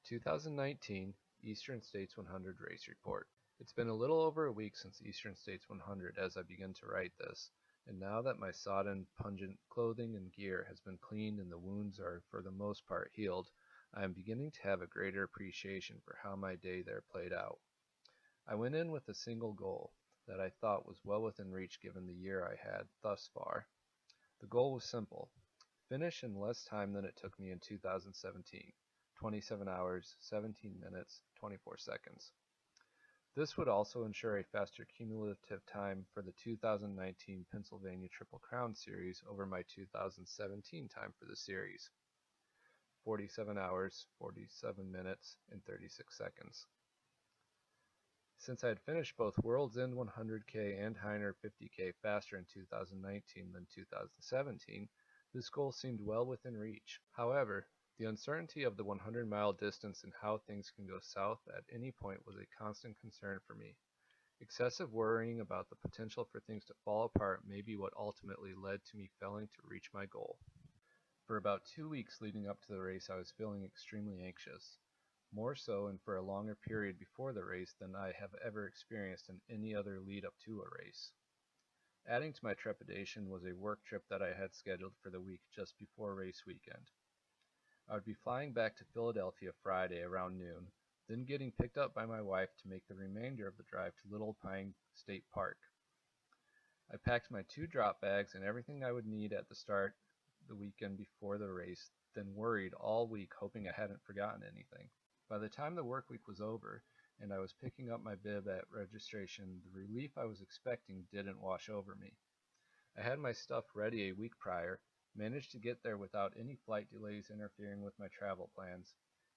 2019 Eastern States 100 Race Report. It's been a little over a week since Eastern States 100 as I begin to write this, and now that my sodden, pungent clothing and gear has been cleaned and the wounds are for the most part healed, I am beginning to have a greater appreciation for how my day there played out. I went in with a single goal that I thought was well within reach given the year I had thus far. The goal was simple: finish in less time than it took me in 2017. 27 hours, 17 minutes, 24 seconds. This would also ensure a faster cumulative time for the 2019 Pennsylvania Triple Crown Series over my 2017 time for the series, 47 hours, 47 minutes, and 36 seconds. Since I had finished both World's End 100K and Heiner 50K faster in 2019 than 2017, this goal seemed well within reach. However, the uncertainty of the 100-mile distance and how things can go south at any point was a constant concern for me. Excessive worrying about the potential for things to fall apart may be what ultimately led to me failing to reach my goal. For about 2 weeks leading up to the race, I was feeling extremely anxious, more so and for a longer period before the race than I have ever experienced in any other lead up to a race. Adding to my trepidation was a work trip that I had scheduled for the week just before race weekend. I would be flying back to Philadelphia Friday around noon, then getting picked up by my wife to make the remainder of the drive to Little Pine State Park. I packed my 2 drop bags and everything I would need at the start the weekend before the race, then worried all week hoping I hadn't forgotten anything. By the time the work week was over and I was picking up my bib at registration, the relief I was expecting didn't wash over me. I had my stuff ready a week prior, managed to get there without any flight delays interfering with my travel plans,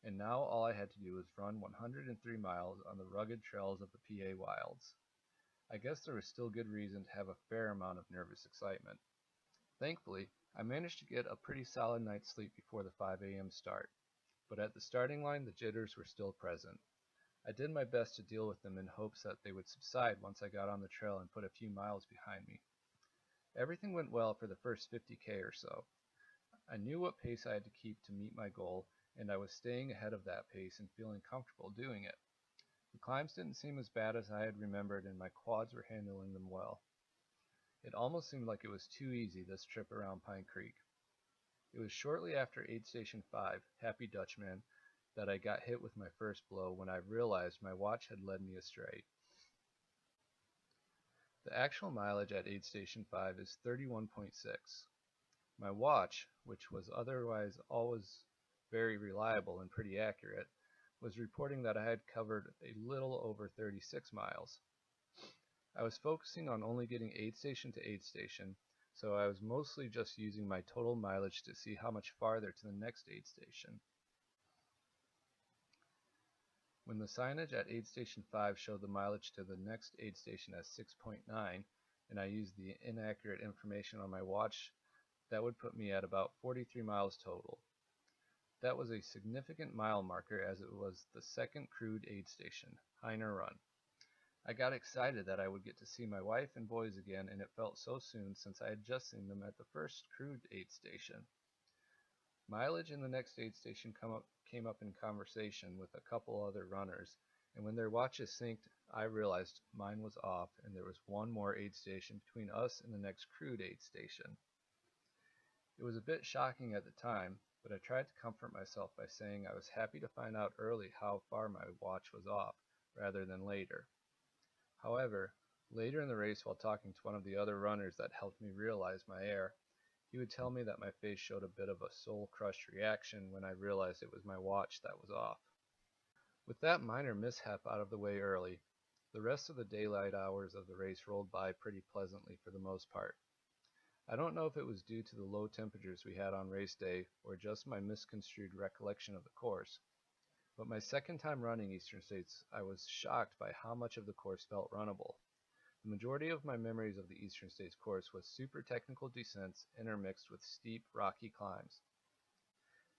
and now all I had to do was run 103 miles on the rugged trails of the PA wilds. I guess there was still good reason to have a fair amount of nervous excitement. Thankfully, I managed to get a pretty solid night's sleep before the 5 a.m. start, but at the starting line the jitters were still present. I did my best to deal with them in hopes that they would subside once I got on the trail and put a few miles behind me. Everything went well for the first 50K or so. I knew what pace I had to keep to meet my goal, and I was staying ahead of that pace and feeling comfortable doing it. The climbs didn't seem as bad as I had remembered, and my quads were handling them well. It almost seemed like it was too easy, this trip around Pine Creek. It was shortly after Aid Station 5, Happy Dutchman, that I got hit with my first blow when I realized my watch had led me astray. The actual mileage at Aid Station 5 is 31.6. My watch, which was otherwise always very reliable and pretty accurate, was reporting that I had covered a little over 36 miles. I was focusing on only getting aid station to aid station, so I was mostly just using my total mileage to see how much farther to the next aid station. When the signage at aid station 5 showed the mileage to the next aid station as 6.9, and I used the inaccurate information on my watch, that would put me at about 43 miles total. That was a significant mile marker as it was the second crewed aid station, Heiner Run. I got excited that I would get to see my wife and boys again, and it felt so soon since I had just seen them at the first crewed aid station. Mileage in the next aid station came up in conversation with a couple other runners, and when their watches synced, I realized mine was off and there was one more aid station between us and the next crewed aid station. It was a bit shocking at the time, but I tried to comfort myself by saying I was happy to find out early how far my watch was off, rather than later. However, later in the race, while talking to one of the other runners that helped me realize my error, he would tell me that my face showed a bit of a soul-crushed reaction when I realized it was my watch that was off. With that minor mishap out of the way early, the rest of the daylight hours of the race rolled by pretty pleasantly for the most part. I don't know if it was due to the low temperatures we had on race day or just my misconstrued recollection of the course, but my second time running Eastern States, I was shocked by how much of the course felt runnable. The majority of my memories of the Eastern States course was super technical descents intermixed with steep, rocky climbs.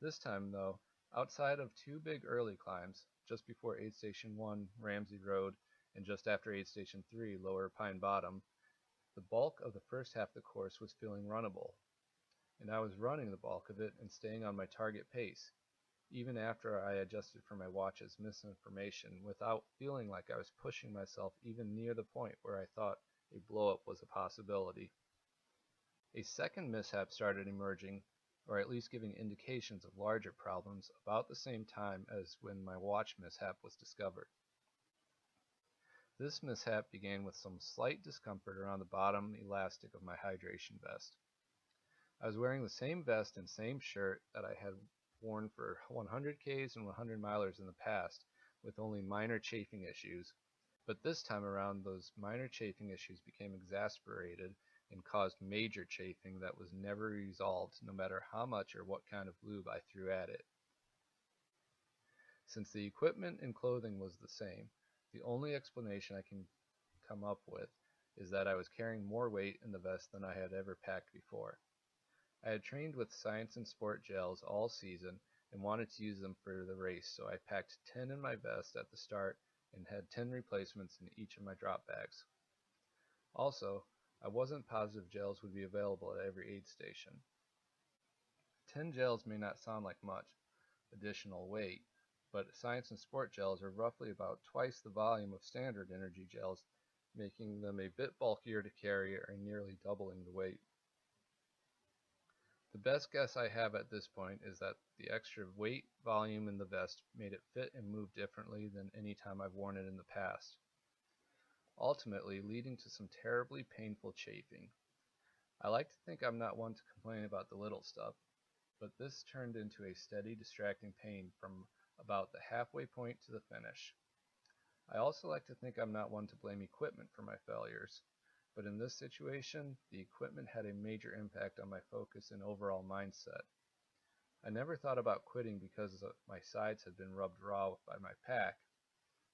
This time, though, outside of 2 big early climbs, just before Aid Station 1, Ramsey Road, and just after Aid Station 3, Lower Pine Bottom, the bulk of the first half of the course was feeling runnable, and I was running the bulk of it and staying on my target pace, even after I adjusted for my watch's misinformation without feeling like I was pushing myself even near the point where I thought a blow-up was a possibility. A second mishap started emerging, or at least giving indications of larger problems, about the same time as when my watch mishap was discovered. This mishap began with some slight discomfort around the bottom elastic of my hydration vest. I was wearing the same vest and same shirt that I had worn for 100Ks and 100 milers in the past, with only minor chafing issues. But this time around, those minor chafing issues became exacerbated and caused major chafing that was never resolved, no matter how much or what kind of lube I threw at it. Since the equipment and clothing was the same, the only explanation I can come up with is that I was carrying more weight in the vest than I had ever packed before. I had trained with science and sport gels all season and wanted to use them for the race, so I packed 10 in my vest at the start and had 10 replacements in each of my drop bags. Also, I wasn't positive gels would be available at every aid station. 10 gels may not sound like much additional weight, but science and sport gels are roughly about twice the volume of standard energy gels, making them a bit bulkier to carry and nearly doubling the weight. The best guess I have at this point is that the extra weight volume in the vest made it fit and move differently than any time I've worn it in the past, ultimately leading to some terribly painful chafing. I like to think I'm not one to complain about the little stuff, but this turned into a steady distracting pain from about the halfway point to the finish. I also like to think I'm not one to blame equipment for my failures, but in this situation, the equipment had a major impact on my focus and overall mindset. I never thought about quitting because my sides had been rubbed raw by my pack,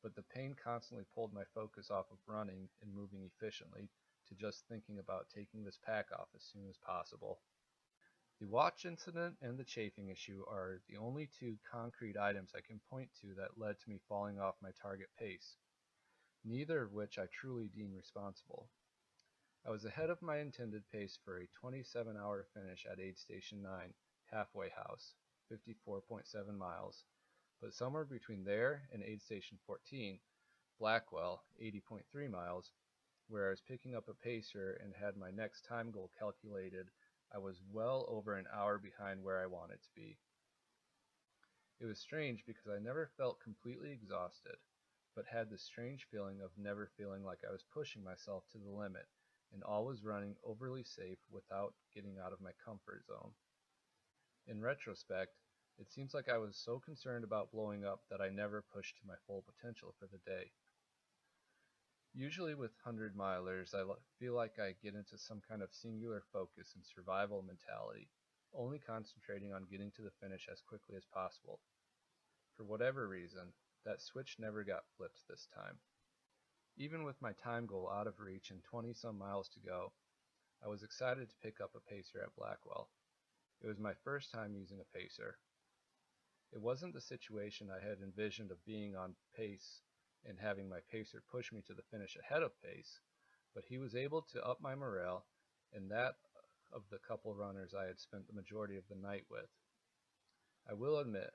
but the pain constantly pulled my focus off of running and moving efficiently to just thinking about taking this pack off as soon as possible. The watch incident and the chafing issue are the only two concrete items I can point to that led to me falling off my target pace, neither of which I truly deem responsible. I was ahead of my intended pace for a 27-hour finish at Aid Station 9, Halfway House, 54.7 miles, but somewhere between there and Aid Station 14, Blackwell, 80.3 miles, where I was picking up a pacer and had my next time goal calculated, I was well over an hour behind where I wanted to be. It was strange because I never felt completely exhausted, but had this strange feeling of never feeling like I was pushing myself to the limit and always running overly safe without getting out of my comfort zone. In retrospect, it seems like I was so concerned about blowing up that I never pushed to my full potential for the day. Usually with 100-milers, I feel like I get into some kind of singular focus and survival mentality, only concentrating on getting to the finish as quickly as possible. For whatever reason, that switch never got flipped this time. Even with my time goal out of reach and 20-some miles to go, I was excited to pick up a pacer at Blackwell. It was my first time using a pacer. It wasn't the situation I had envisioned of being on pace and having my pacer push me to the finish ahead of pace, but he was able to up my morale and that of the couple runners I had spent the majority of the night with. I will admit,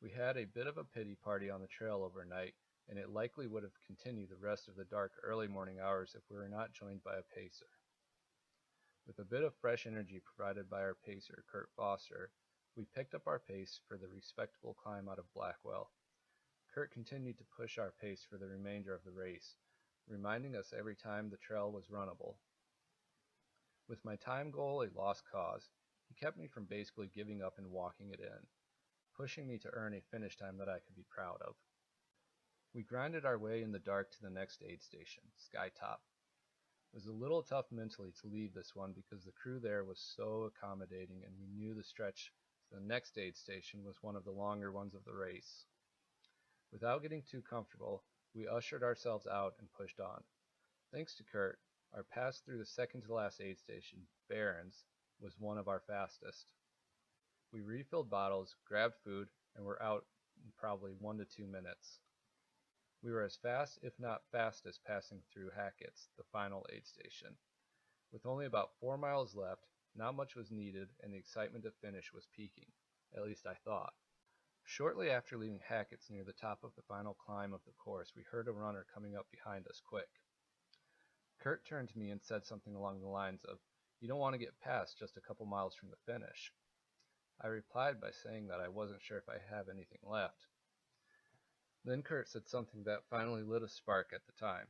we had a bit of a pity party on the trail overnight, and it likely would have continued the rest of the dark early morning hours if we were not joined by a pacer. With a bit of fresh energy provided by our pacer, Kurt Foster, we picked up our pace for the respectable climb out of Blackwell. Kurt continued to push our pace for the remainder of the race, reminding us every time the trail was runnable. With my time goal a lost cause, he kept me from basically giving up and walking it in, pushing me to earn a finish time that I could be proud of. We grinded our way in the dark to the next aid station, Skytop. It was a little tough mentally to leave this one because the crew there was so accommodating and we knew the stretch to the next aid station was one of the longer ones of the race. Without getting too comfortable, we ushered ourselves out and pushed on. Thanks to Kurt, our pass through the second to last aid station, Barron's, was one of our fastest. We refilled bottles, grabbed food, and were out in probably 1 to 2 minutes. We were as fast, if not fastest, passing through Hackett's, the final aid station. With only about 4 miles left, not much was needed, and the excitement to finish was peaking. At least I thought. Shortly after leaving Hackett's near the top of the final climb of the course, we heard a runner coming up behind us quick. Kurt turned to me and said something along the lines of, "You don't want to get past just a couple miles from the finish." I replied by saying that I wasn't sure if I have anything left. Then Kurt said something that finally lit a spark at the time.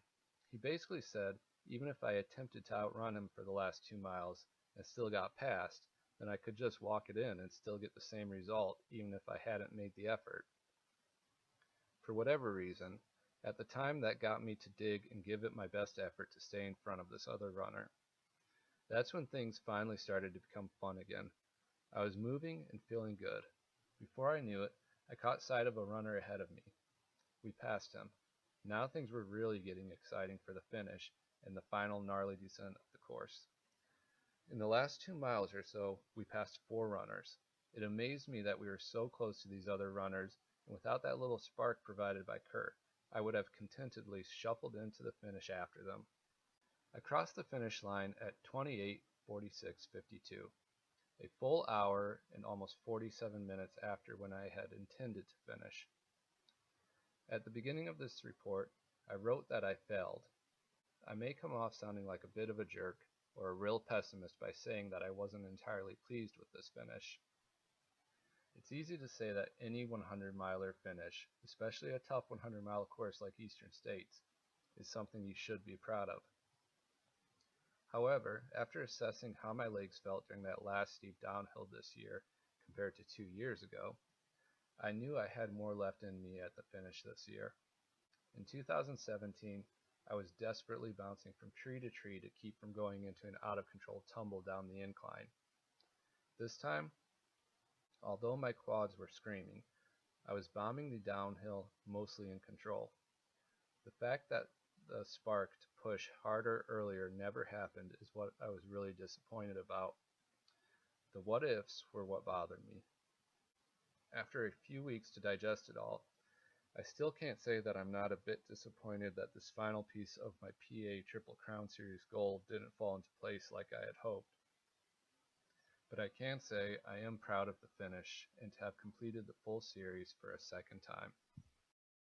He basically said, even if I attempted to outrun him for the last 2 miles and still got past, then I could just walk it in and still get the same result even if I hadn't made the effort. For whatever reason, at the time that got me to dig and give it my best effort to stay in front of this other runner. That's when things finally started to become fun again. I was moving and feeling good. Before I knew it, I caught sight of a runner ahead of me. We passed him. Now things were really getting exciting for the finish and the final gnarly descent of the course. In the last 2 miles or so, we passed 4 runners. It amazed me that we were so close to these other runners, and without that little spark provided by Kurt, I would have contentedly shuffled into the finish after them. I crossed the finish line at 28:46:52, a full hour and almost 47 minutes after when I had intended to finish. At the beginning of this report, I wrote that I failed. I may come off sounding like a bit of a jerk or a real pessimist by saying that I wasn't entirely pleased with this finish. It's easy to say that any 100-miler finish, especially a tough 100-mile course like Eastern States, is something you should be proud of. However, after assessing how my legs felt during that last steep downhill this year compared to 2 years ago, I knew I had more left in me at the finish this year. In 2017, I was desperately bouncing from tree to tree to keep from going into an out-of-control tumble down the incline. This time, although my quads were screaming, I was bombing the downhill mostly in control. The fact that the spark to push harder earlier never happened is what I was really disappointed about. The what ifs were what bothered me. After a few weeks to digest it all, I still can't say that I'm not a bit disappointed that this final piece of my PA Triple Crown Series goal didn't fall into place like I had hoped. But I can say I am proud of the finish and to have completed the full series for a second time.